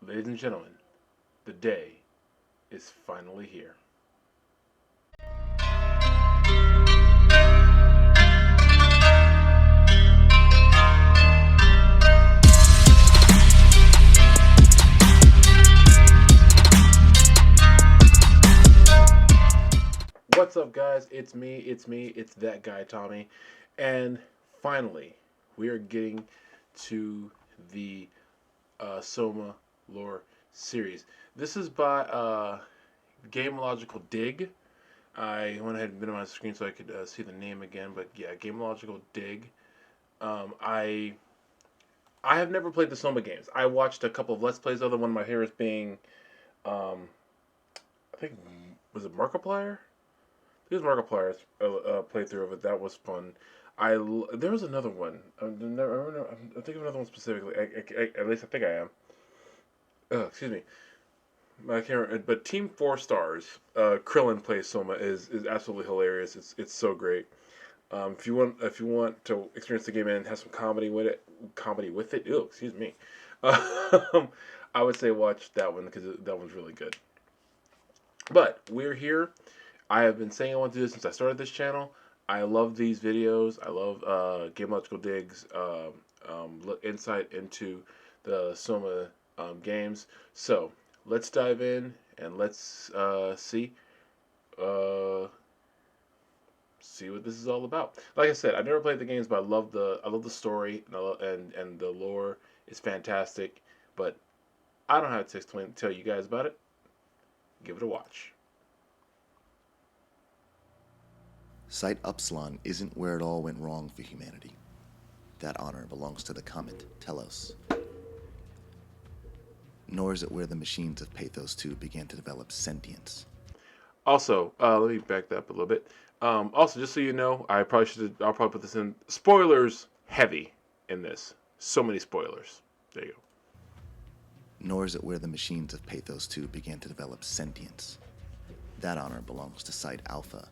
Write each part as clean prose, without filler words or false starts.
Ladies and gentlemen, the day is finally here. What's up, guys? It's that guy, Tommy. And finally, we are getting to the SOMA lore series. This is by Game Logical Dig. I went ahead and put it on my screen so I could see the name again, but yeah, Game Logical Dig. I have never played the Soma games. I watched a couple of Let's Plays of them. One of my favorites being, um, I think, was it Markiplier? It was Markiplier's playthrough of it. That was fun. There was another one. I'm thinking of another one specifically. At least I think I am. Excuse me. I can't remember, but Team Four Stars, Krillin plays Soma is absolutely hilarious. It's so great. If you want to experience the game and have some comedy with it. Ew, excuse me. I would say watch that one because that one's really good. But we're here. I have been saying I want to do this since I started this channel. I love these videos. I love Game Logical Dig's insight into the Soma games. So let's dive in and let's see what this is all about. Like I said, I never played the games, but I love the story and the lore is fantastic. But I don't have to tell you guys about it. Give it a watch. Site Upsilon isn't where it all went wrong for humanity. That honor belongs to the comet, Telos. Nor is it where the machines of Pathos 2 began to develop sentience. Also, let me back that up a little bit. Also, just so you know, I'll probably put this in spoilers heavy in this. So many spoilers. There you go. Nor is it where the machines of Pathos 2 began to develop sentience. That honor belongs to Site Alpha,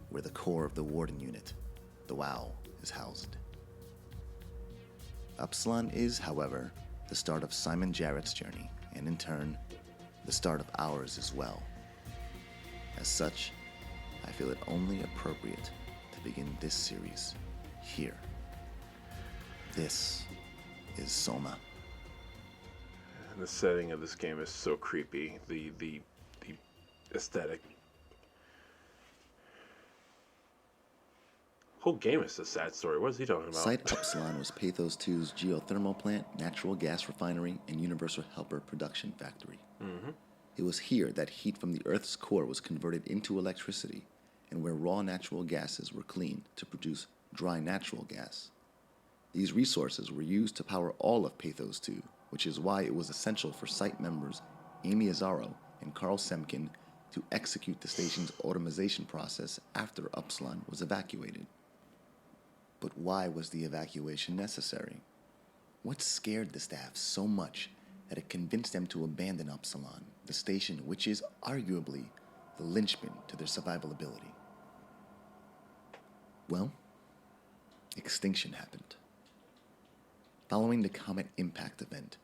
where the core of the Warden unit, the WoW, is housed. Upsilon is, however, the start of Simon Jarrett's journey, and in turn, the start of ours as well. As such, I feel it only appropriate to begin this series here. This is Soma. And the setting of this game is so creepy. The aesthetic. Whole game is a sad story. What is he talking about? Site Upsilon was Pathos 2's geothermal plant, natural gas refinery, and universal helper production factory. Mm-hmm. It was here that heat from the Earth's core was converted into electricity, and where raw natural gases were cleaned to produce dry natural gas. These resources were used to power all of Pathos 2, which is why it was essential for site members Amy Azzaro and Carl Semkin to execute the station's automation process after Upsilon was evacuated. But why was the evacuation necessary? What scared the staff so much that it convinced them to abandon Upsilon, the station which is arguably the linchpin to their survivability? Well, extinction happened. Following the comet impact event,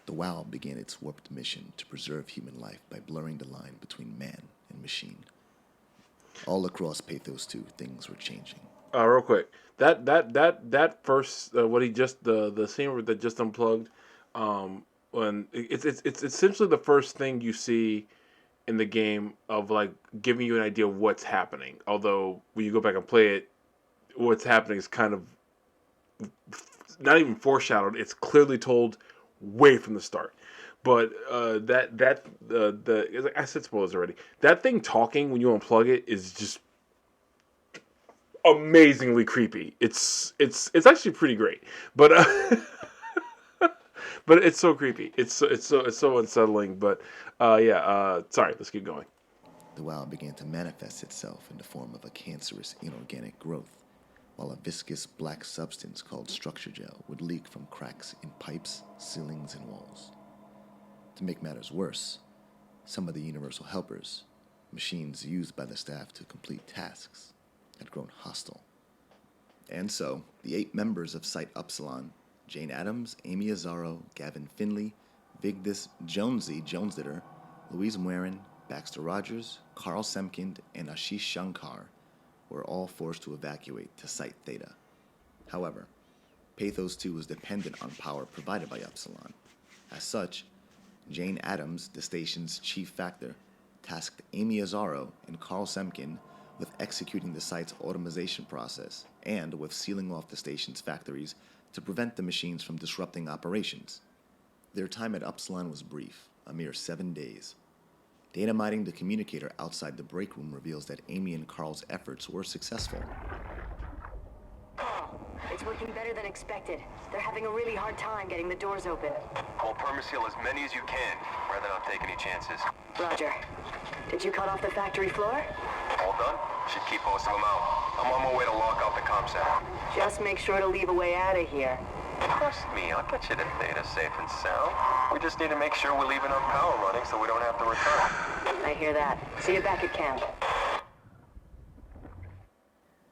the WoW began its warped mission to preserve human life by blurring the line between man and machine. All across Pathos 2, things were changing. Real quick, that first what he just the scene that just unplugged, when it's essentially the first thing you see in the game of like giving you an idea of what's happening. Although when you go back and play it, what's happening is kind of not even foreshadowed. It's clearly told way from the start. But I said spoilers already. That thing talking when you unplug it is just amazingly creepy. It's actually pretty great, but but it's so creepy. It's so unsettling. But sorry. Let's keep going. The WoW began to manifest itself in the form of a cancerous inorganic growth, while a viscous black substance called structure gel would leak from cracks in pipes, ceilings, and walls. To make matters worse, some of the universal helpers, machines used by the staff to complete tasks, had grown hostile. And so, the 8 members of Site Upsilon, Jane Addams, Amy Azzaro, Gavin Finley, Vigdis Jonesy Jonesditter, Louise Muerin, Baxter Rogers, Carl Semkind, and Ashish Shankar were all forced to evacuate to Site Theta. However, Pathos 2 was dependent on power provided by Upsilon. As such, Jane Addams, the station's chief factor, tasked Amy Azzaro and Carl Semkin with executing the site's automation process and with sealing off the station's factories to prevent the machines from disrupting operations. Their time at Upsilon was brief, a mere 7 days. Data mining the communicator outside the break room reveals that Amy and Carl's efforts were successful. It's working better than expected. They're having a really hard time getting the doors open. Well, permaseal as many as you can, rather not take any chances. Roger. Did you cut off the factory floor? All done? Should keep most of them out. I'm on my way to lock out the comm center. Just make sure to leave a way out of here. Trust me, I'll get you to Theta safe and sound. We just need to make sure we're leaving our power running so we don't have to return. I hear that. See you back at camp.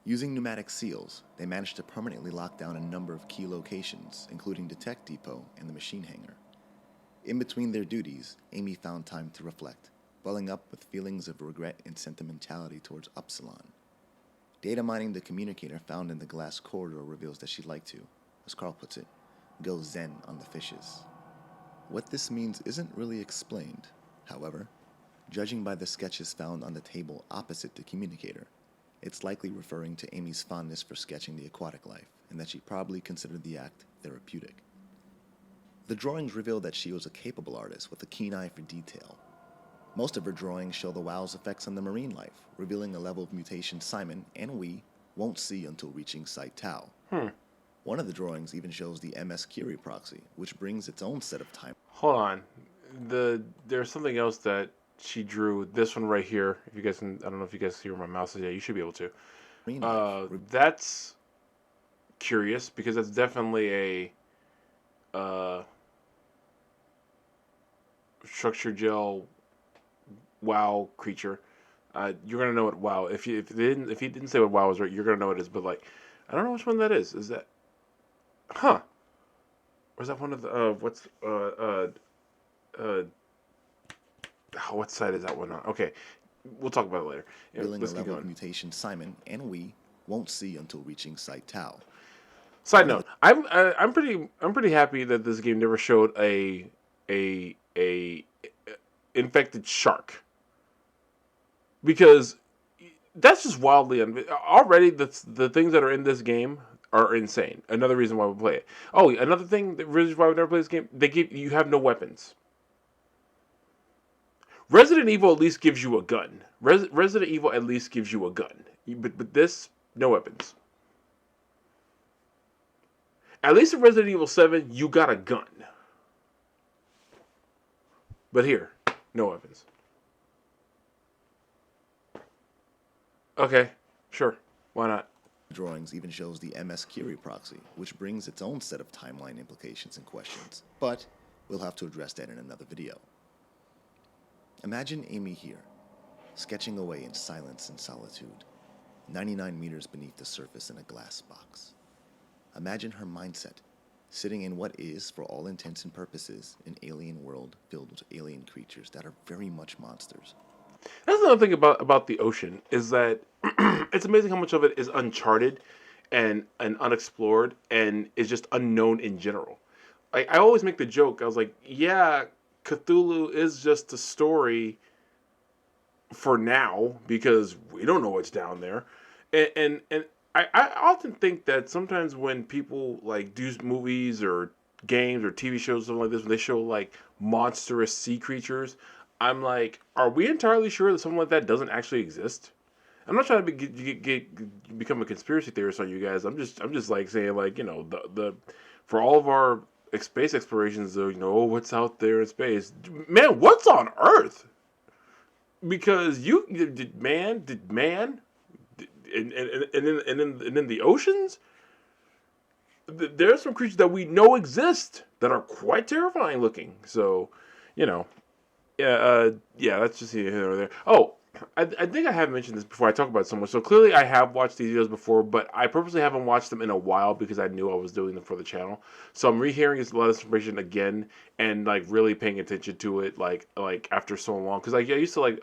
Using pneumatic seals, they managed to permanently lock down a number of key locations, including the tech depot and the machine hangar. In between their duties, Amy found time to reflect, welling up with feelings of regret and sentimentality towards Upsilon. Data mining the communicator found in the glass corridor reveals that she'd like to, as Carl puts it, go zen on the fishes. What this means isn't really explained. However, judging by the sketches found on the table opposite the communicator, it's likely referring to Amy's fondness for sketching the aquatic life, and that she probably considered the act therapeutic. The drawings reveal that she was a capable artist with a keen eye for detail. Most of her drawings show the WoW's effects on the marine life, revealing a level of mutation Simon and we won't see until reaching Site Tau. One of the drawings even shows the MS Curie proxy, which brings its own set of time. Hold on. There's something else that she drew. This one right here. If you guys can, I don't know if you guys see where my mouse is. Yeah, you should be able to. That's curious because that's definitely a structure gel WoW creature. You're gonna know what WoW. If he didn't say what WoW was, right, you're gonna know what it is. But like, I don't know which one that is. Is that? Huh? Or is that one of the what side is that one on? Okay, we'll talk about it later. Yeah, revealing let's a keep level going. of mutation Simon and we won't see until reaching Site Tau. Side note: I'm pretty happy that this game never showed a infected shark, because that's just wildly already the things that are in this game are insane. Another reason why we play it. Oh, another thing that reason why we never play this game: you have no weapons. Resident Evil at least gives you a gun. Resident Evil at least gives you a gun. But this, no weapons. At least in Resident Evil 7, you got a gun. But here, no weapons. Okay, sure. Why not? Drawings even shows the MS Curie proxy, which brings its own set of timeline implications and questions. But we'll have to address that in another video. Imagine Amy here, sketching away in silence and solitude, 99 meters beneath the surface in a glass box. Imagine her mindset, sitting in what is, for all intents and purposes, an alien world filled with alien creatures that are very much monsters. That's another thing about the ocean, is that it's amazing how much of it is uncharted and unexplored and is just unknown in general. I always make the joke, I was like, yeah, Cthulhu is just a story for now because we don't know what's down there, and I often think that sometimes when people like do movies or games or TV shows, something like this, when they show like monstrous sea creatures, I'm like, are we entirely sure that something like that doesn't actually exist? I'm not trying to become a conspiracy theorist on you guys. I'm just like saying, like, you know, the for all of our space explorations, though, you know, what's out there in space, man, what's on Earth? Because did man, and in the oceans, there are some creatures that we know exist that are quite terrifying looking. So, you know, yeah, that's just here or there. Oh, I think I have mentioned this before. I talk about it so much. So clearly, I have watched these videos before, but I purposely haven't watched them in a while because I knew I was doing them for the channel. So I'm rehearing a lot of information again and like really paying attention to it, like after so long. Because like I used to like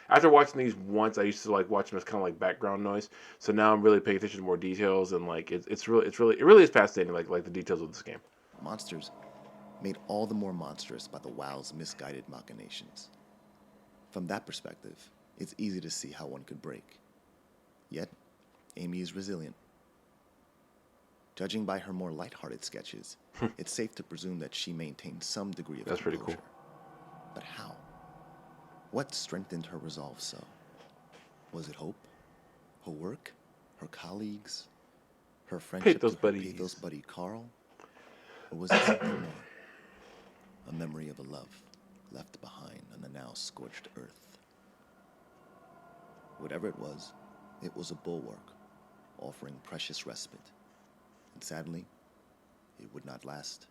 after watching these once, I used to like watch them as kind of like background noise. So now I'm really paying attention to more details and like it really is fascinating. Like the details of this game. Monsters made all the more monstrous by the WoW's misguided machinations. From that perspective, it's easy to see how one could break. Yet, Amy is resilient. Judging by her more lighthearted sketches, it's safe to presume that she maintained some degree of That's pretty composure. cool. But how? What strengthened her resolve so? Was it hope? Her work? Her colleagues? Her friendship Pathos with her buddies. pathos buddy Carl? Or was it something more? A memory of a love left behind on the now scorched earth. Whatever it was a bulwark, offering precious respite. And sadly, it would not last.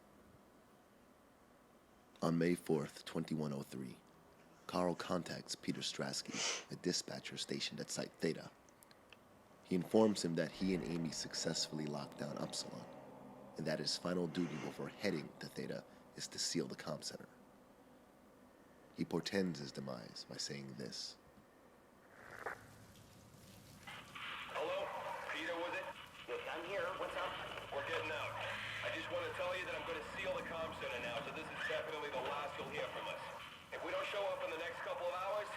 On May 4th, 2103, Carl contacts Peter Strasky, a dispatcher stationed at Site Theta. He informs him that he and Amy successfully locked down Upsilon, and that his final duty before heading to Theta is to seal the comm center. He portends his demise by saying this. Hello? Peter, was it? Yes, I'm here. What's up? We're getting out. I just want to tell you that I'm going to seal the comm center now, so this is definitely the last you'll hear from us. If we don't show up in the next couple of hours,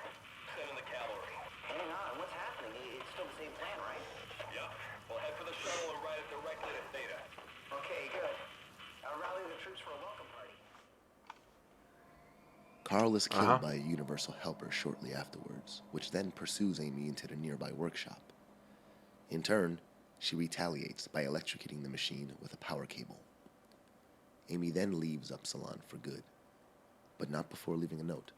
send in the cavalry. Hang on. What's happening? It's still the same plan, right? Yeah. We'll head for the shuttle and ride it directly to Theta. Okay, good. I'll rally the troops for a welcome party. Carl is killed by a Universal Helper shortly afterwards, which then pursues Amy into the nearby workshop. In turn, she retaliates by electrocuting the machine with a power cable. Amy then leaves Upsilon for good, but not before leaving a note.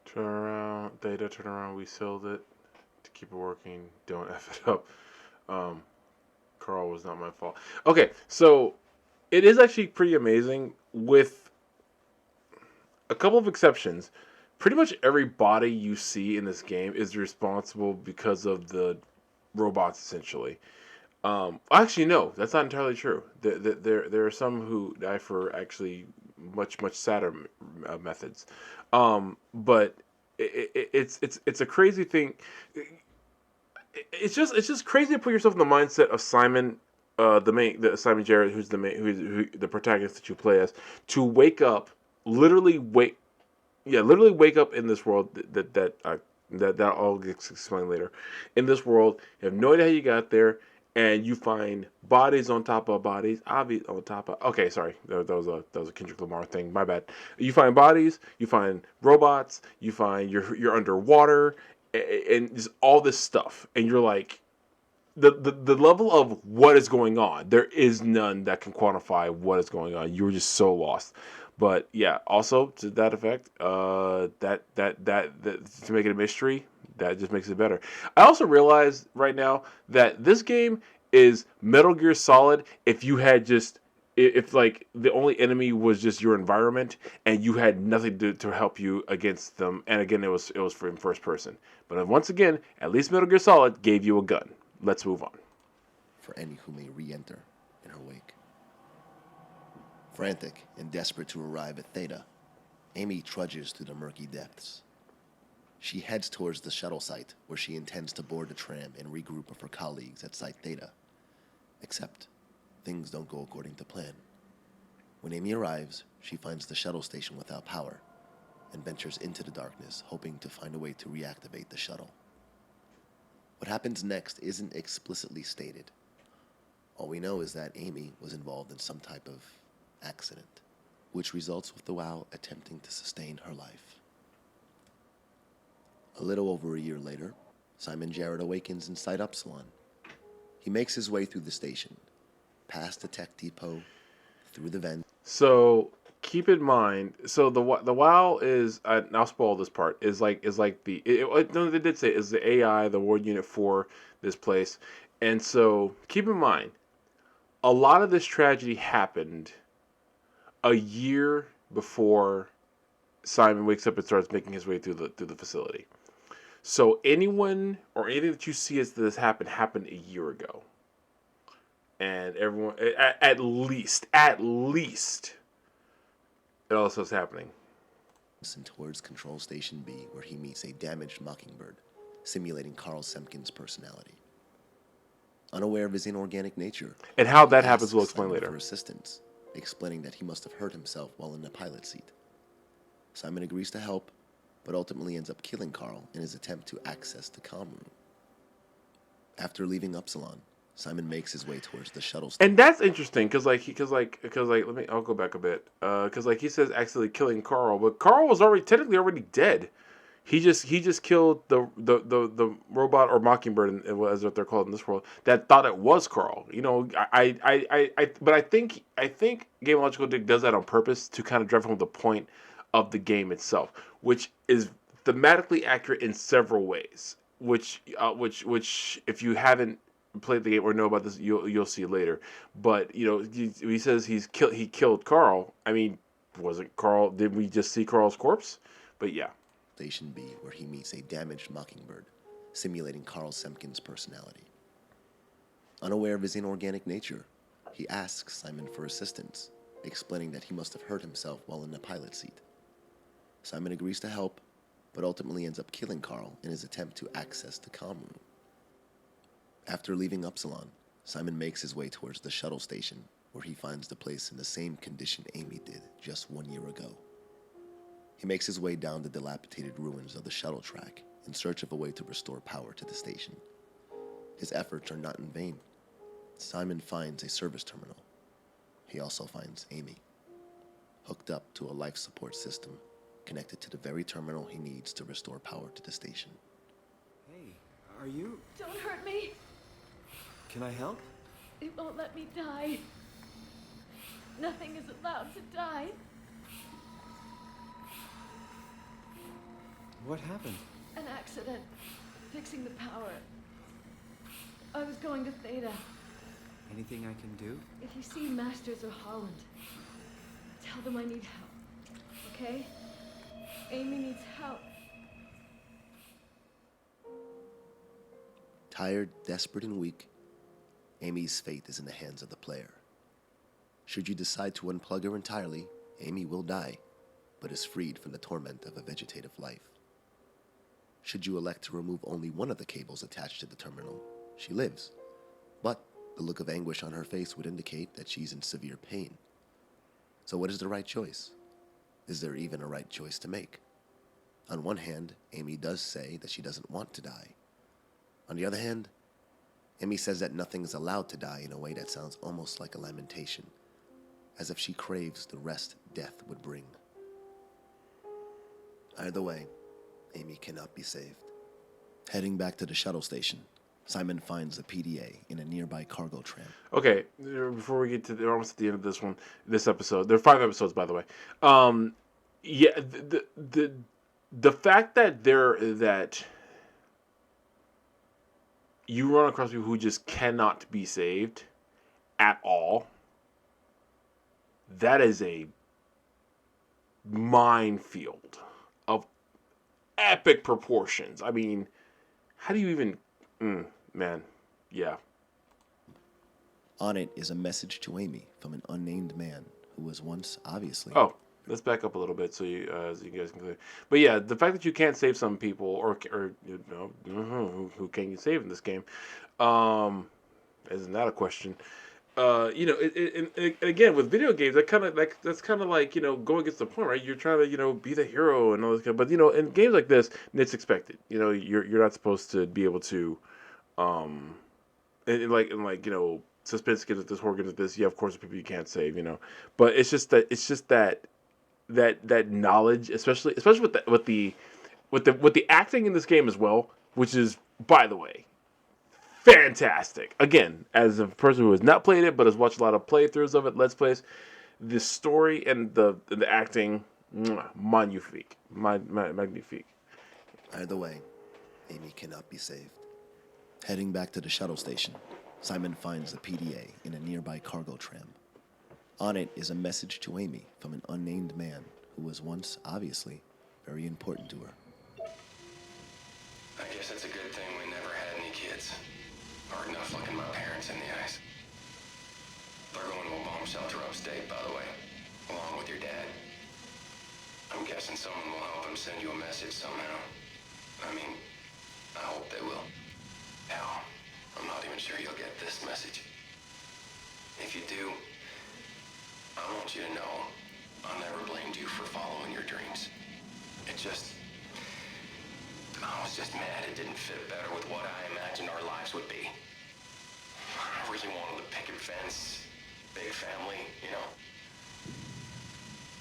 Turn around, Theta, turn around, we sealed it. To keep it working, don't F it up. Carl was not my fault. Okay, so it is actually pretty amazing with a couple of exceptions. Pretty much every body you see in this game is responsible because of the robots, essentially. Actually, no, that's not entirely true. There are some who die for actually much sadder methods. But it's a crazy thing. It's just crazy to put yourself in the mindset of Simon, the Simon Jarrett, who's the protagonist that you play as, to wake up, literally wake up in this world that all gets explained later. In this world, you have no idea how you got there, and you find bodies on top of bodies, obvious on top of. Okay, sorry, that was a Kendrick Lamar thing. My bad. You find bodies, you find robots, you find you're underwater, and just all this stuff, and you're like, the level of what is going on. There is none that can quantify what is going on. You were just so lost. But yeah, also to that effect, that to make it a mystery, that just makes it better. I also realize right now that this game is Metal Gear Solid if you had just if like the only enemy was just your environment and you had nothing to help you against them. And again, it was in first person. But once again, at least Metal Gear Solid gave you a gun. Let's move on. For any who may re-enter in her wake. Frantic and desperate to arrive at Theta, Amy trudges through the murky depths. She heads towards the shuttle site where she intends to board the tram and regroup with her colleagues at Site Theta. Except, things don't go according to plan. When Amy arrives, she finds the shuttle station without power and ventures into the darkness, hoping to find a way to reactivate the shuttle. What happens next isn't explicitly stated. All we know is that Amy was involved in some type of accident, which results with the WoW attempting to sustain her life. A little over a year later, Simon Jarrett awakens inside Upsilon. He makes his way through the station, past the tech depot, through the vent. So keep in mind, so the WoW is, I'll spoil this part, is like no, they did say is the AI, the ward unit for this place, and so keep in mind, a lot of this tragedy happened a year before Simon wakes up and starts making his way through the facility. So anyone or anything that you see as this happened a year ago, and everyone at least it also is happening. And towards Control Station B, where he meets a damaged Mockingbird, simulating Carl Semken's personality. Unaware of his inorganic nature, And how that he happens, we'll asks explain Simon later. for assistance, explaining that he must have hurt himself while in the pilot seat. Simon agrees to help, but ultimately ends up killing Carl in his attempt to access the comm room. After leaving Upsilon, Simon makes his way towards the shuttle station. And that's interesting because I'll go back a bit because he says actually killing Carl, but Carl was technically already dead. He just killed the robot or Mockingbird, as what they're called in this world, that thought it was Carl. But I think Game Logical Dick does that on purpose to kind of drive home the point of the game itself, which is thematically accurate in several ways. Which if you haven't played the game or know about this, you'll see later. But he says he killed Carl. I mean, wasn't Carl? Did we just see Carl's corpse? But yeah. Station B, where he meets a damaged Mockingbird, simulating Carl Semken's personality. Unaware of his inorganic nature, he asks Simon for assistance, explaining that he must have hurt himself while in the pilot seat. Simon agrees to help, but ultimately ends up killing Carl in his attempt to access the comm room. After leaving Upsilon, Simon makes his way towards the shuttle station, where he finds the place in the same condition Amy did just 1 year ago. He makes his way down the dilapidated ruins of the shuttle track in search of a way to restore power to the station. His efforts are not in vain. Simon finds a service terminal. He also finds Amy, hooked up to a life support system connected to the very terminal he needs to restore power to the station. Hey, are you... Don't hurt me. Can I help? It won't let me die. Nothing is allowed to die. What happened? An accident. Fixing the power. I was going to Theta. Anything I can do? If you see Masters or Holland, tell them I need help. Okay? Amy needs help. Tired, desperate, and weak, Amy's fate is in the hands of the player. Should you decide to unplug her entirely, Amy will die, but is freed from the torment of a vegetative life. Should you elect to remove only one of the cables attached to the terminal, she lives, but the look of anguish on her face would indicate that she's in severe pain. So what is the right choice? Is there even a right choice to make? On one hand, Amy does say that she doesn't want to die. On the other hand, Amy says that nothing is allowed to die in a way that sounds almost like a lamentation, as if she craves the rest death would bring. Either way, Amy cannot be saved. Heading back to the shuttle station, Simon finds a PDA in a nearby cargo tram. Okay, before we get to we're almost at the end of this episode. There are 5 episodes, by the way. Yeah, the fact that you run across people who just cannot be saved at all, that is a minefield of epic proportions. I mean, how do you even... man, yeah. On it is a message to Amy from an unnamed man who was once, obviously... Oh, let's back up a little bit so you guys can... But yeah, the fact that you can't save some people, or who can you save in this game, isn't that a question? And again, with video games, that's kind of like going against the point, right? You're trying to be the hero and all this, but in games like this, it's expected. You're not supposed to be able to, suspense games like this, horror games like this. Yeah, of course, people you can't save. But it's just that knowledge, especially with the acting in this game as well, which is, by the way, fantastic. Again, as a person who has not played it but has watched a lot of playthroughs of it, let's plays, the story and the acting, magnifique. Magnifique. Either way, Amy cannot be saved. Heading back to the shuttle station, Simon finds a PDA in a nearby cargo tram. On it is a message to Amy from an unnamed man who was once, obviously, very important to her. guess it's a good thing we never had any kids. Hard enough looking my parents in the eyes. They're going to a bomb shelter upstate, by the way, along with your dad. I'm guessing someone will help him send you a message somehow. I mean, I hope they will. Hell, I'm not even sure you'll get this message. If you do, I want you to know I never blamed you for following your dreams. I was just mad it didn't fit better with what I imagined our lives would be. I really wanted the picket fence, big family, you know.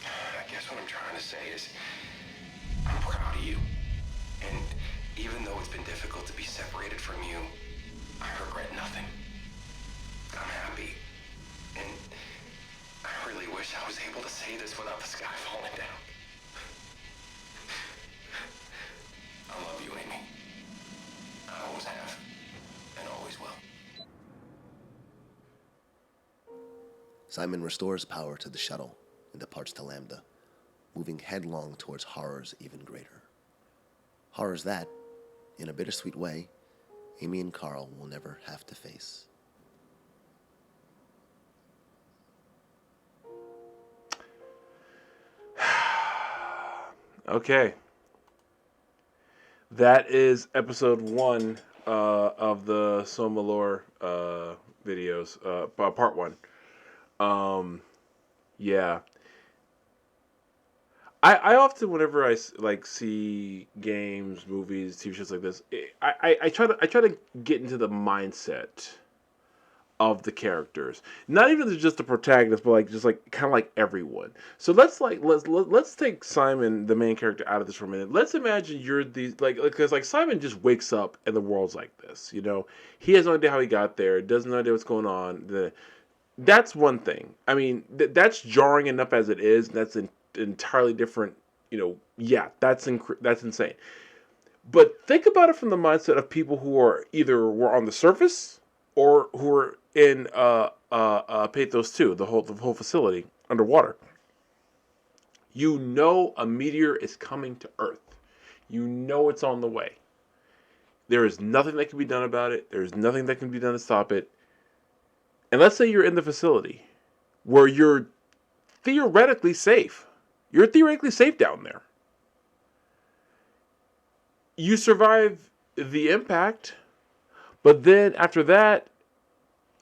I guess what I'm trying to say is, I'm proud of you. And even though it's been difficult to be separated from you, I regret nothing. I'm happy. And I really wish I was able to say this without the sky falling down. I love you, Amy. I always have, and always will. Simon restores power to the shuttle and departs to Lambda, moving headlong towards horrors even greater. Horrors that, in a bittersweet way, Amy and Carl will never have to face. Okay. That is episode 1 of the Soma Lore videos, part 1. Yeah. I often, whenever I see games, movies, TV shows like this, I try to get into the mindset of the characters, not even just the protagonist, but kind of like everyone. So let's take Simon, the main character, out of this for a minute. Let's imagine you're because Simon just wakes up and the world's like this. You know, he has no idea how he got there, doesn't know what's going on. That's one thing. I mean, that's jarring enough as it is. That's an entirely different. You know, yeah, that's insane. But think about it from the mindset of people who are either were on the surface or who are in Pathos 2, the whole facility underwater. You know a meteor is coming to Earth. You know it's on the way. There is nothing that can be done about it. There is nothing that can be done to stop it. And let's say you're in the facility where you're theoretically safe. You're theoretically safe down there. You survive the impact, but then after that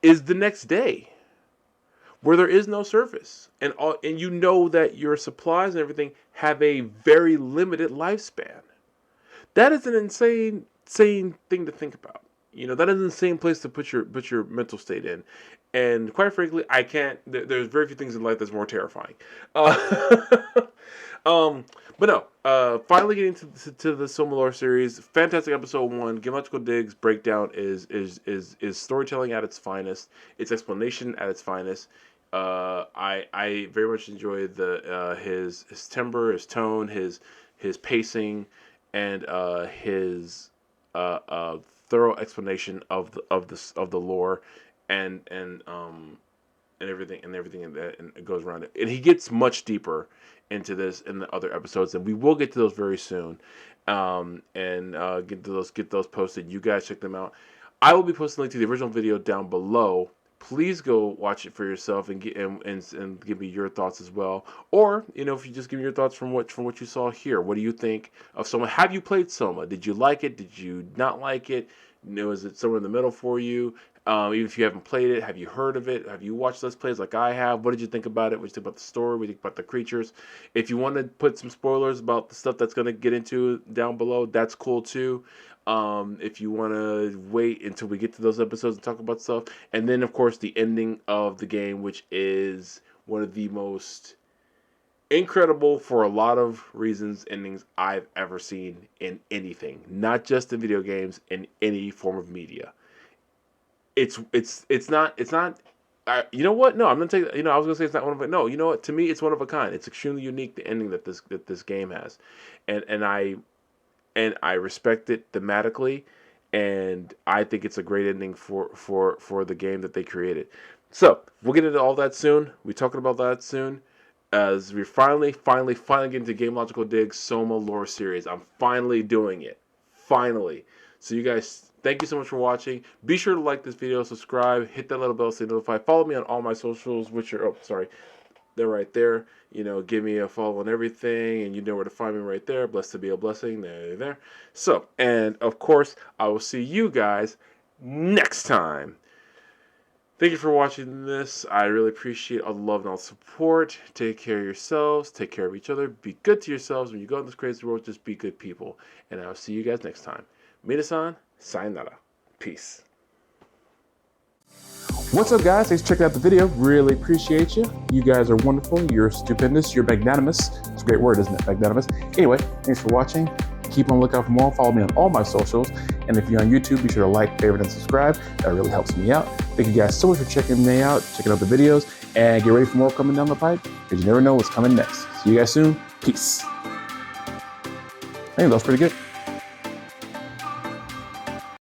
is the next day where there is no surface. And you know that your supplies and everything have a very limited lifespan. That is an insane thing to think about. You know, that is an insane place to put your mental state in. And quite frankly, I can't. There's very few things in life that's more terrifying. But no. Finally getting to the Soma Lore series. Fantastic episode 1. Geological Digs breakdown is storytelling at its finest. Its explanation at its finest. I very much enjoy his timbre, his tone, his pacing, and his thorough explanation of the lore and everything that and it goes around it. And he gets much deeper into this in the other episodes, and we will get to those very soon. Get those posted. You guys check them out. I will be posting a link to the original video down below. Please go watch it for yourself and give me your thoughts as well. Or, you know, if you just give me your thoughts from what you saw here. What do you think of Soma? Have you played Soma? Did you like it? Did you not like it? You know, is it somewhere in the middle for you? Even if you haven't played it, have you heard of it? Have you watched Let's Plays like I have? What did you think about it? What did you think about the story? What did you think about the creatures? If you want to put some spoilers about the stuff that's going to get into down below, that's cool too. If you want to wait until we get to those episodes and talk about stuff. And then, of course, the ending of the game, which is one of the most incredible, for a lot of reasons, endings I've ever seen in anything. Not just in video games, in any form of media. It's not. You know what? No, I'm gonna take. You know, I was gonna say it's not one of a. No, you know what? To me, it's one of a kind. It's extremely unique. The ending that this game has, and I respect it thematically, and I think it's a great ending for the game that they created. So we'll get into all that soon. We're talking about that soon, as we finally get into Game Logical Dig's Soma Lore series. I'm finally doing it. finally. So you guys, thank you so much for watching. Be sure to like this video, subscribe, hit that little bell so you're notified. Follow me on all my socials, which are, they're right there. You know, give me a follow on everything, and you know where to find me right there. Blessed to be a blessing. There. So, and of course, I will see you guys next time. Thank you for watching this. I really appreciate all the love and all the support. Take care of yourselves. Take care of each other. Be good to yourselves. When you go in this crazy world, just be good people. And I'll see you guys next time. Minasan, sayonara. Peace. What's up, guys? Thanks for checking out the video. Really appreciate you. You guys are wonderful. You're stupendous. You're magnanimous. It's a great word, isn't it? Magnanimous. Anyway, thanks for watching. Keep on the lookout for more. Follow me on all my socials. And if you're on YouTube, be sure to like, favorite, and subscribe. That really helps me out. Thank you guys so much for checking me out, checking out the videos, and get ready for more coming down the pipe, because you never know what's coming next. See you guys soon. Peace. I think that was pretty good.